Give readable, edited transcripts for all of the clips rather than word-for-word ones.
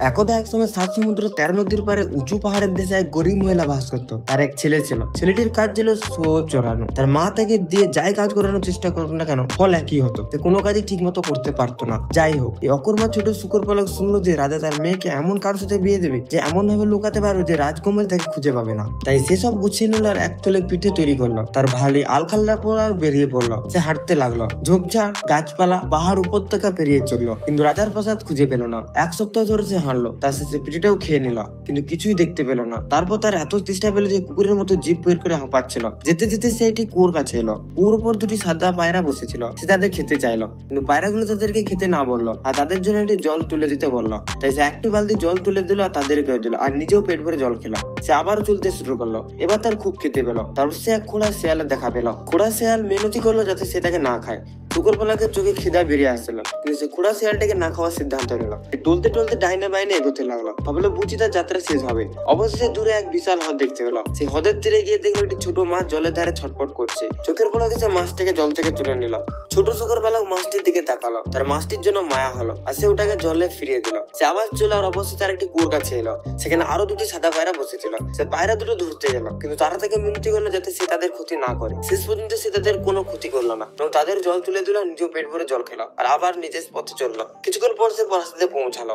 একদা এক সময় ৭ সমুদ্র ১৩ নদীর পারে উঁচু পাহাড়ের দেশে এক গরিব মহিলা বাস করত। তার এক ছেলে ছিল। ছেলেটির কাজ ছিল শুয়োর চড়ানো। তার মা তাকে দিয়ে যাই কাজ করানোর চেষ্টা করুক না কেন, ফল একই হতো। সে কোনো কাজই ঠিক মতো করতে পারতো না। যাই হোক, এই অকর্মা ছোট শূকর পালক শুনলো যে রাজা তার মেয়েকে এমন কারোর সাথে বিয়ে দেবে যে এমন ভাবে লুকাতে পারবে যে রাজকুমারী তাকে খুঁজে পাবে না। তাই সেসব গুছিয়ে নিল আর একতলে পিঠে তৈরি করলো। তার ভালি আলখাল্লা পর আর বেরিয়ে পড়লো। সে হাঁটতে লাগলো। ঝোপঝাড়, গাছপালা, পাহাড়, উপত্যকা পেরিয়ে চললো, কিন্তু রাজার প্রাসাদ খুঁজে পেল না। এক সপ্তাহ ধরে সে হাঁটলো, তার শেষে পিঠেটাও খেয়ে নিল, কিন্তু কিছুই দেখতে পেল না। তারপর তার এত চেষ্টা পেল যে কুকুরের মতো জিভ বের করে হাঁপাচ্ছিল। যেতে যেতে সে একটি কুয়োর কাছে এলো। কুয়োর উপর দুটি সাদা পায়রা বসেছিল। সে তাদের খেতে চাইলো, কিন্তু পায়রাগুলো তাদেরকে খেতে না বললো আর তাদের জন্য একটি জল তুলে দিতে বললো। তাই সে একটি বালতি জল তুলে দিল আর তাদেরকে দিল, আর নিজেও পেট ভরে জল খেলো। সে আবার চলতে শুরু করলো। এবার তার খুব খেতে পেলো। তারপর সে এক খোড়া শেয়ালের দেখা পেলো। খোড়া শেয়াল মিনতি করলো যাতে সে তাকে না খায়। শুকরপালাকের চোখে খিদা বেরিয়ে আসছিল, কিন্তু সে খোড়া শেয়ালটাকে না খাওয়ার সিদ্ধান্ত নিল। টলতে টলতে ডাইনে বাইনে এগোতে লাগলো। ভাবলো বুঝি তার যাত্রা শেষ হবে। অবশেষে দূরে এক বিশাল হ্রদ দেখতে পেলো। সেই হ্রদের তীরে গিয়ে দেখলো একটি ছোট মাছ জলের ধারে ছটফট করছে। চোখের পলকে সে মাছটাকে জল থেকে তুলে নিল। ছোট শুকরপালক মাছটির দিকে তাকালো। তার মাছটির জন্য মায়া হলো আর সে ওটাকে জলে ফিরিয়ে দিল। সে আবার চলে আর অবশেষে তার একটি কুয়োর কাছে এলো। সেখানে আরো দুটি সাদা পায়রা বসেছিল। সে পায়রা দুটো ধরতে গেল, কিন্তু তারা তাকে মিনতি করলো যাতে সে তাদের ক্ষতি না করে। শেষ পর্যন্ত সে তাদের কোনো ক্ষতি করলো না, এবং তাদের জল তুলে দিল, নিজেও পেট ভরে জল খেলো আর আবার নিজের পথে চললো। কিছুক্ষণ পর সে প্রাসাদে পৌঁছালো।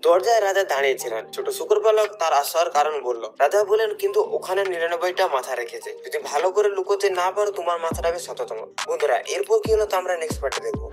দরজায় রাজা দাঁড়িয়েছিলেন। ছোট শুকরপালক তার আসার কারণ বললো। রাজা বলেন, কিন্তু ওখানে ৯৯টা মাথা রেখেছে, যদি ভালো করে লুকোতে না পারো তোমার মাথাটা হবে শততম। বন্ধুরা, এরপর কি হলো তা আমরা নেক্সট পার্টে দেখবো।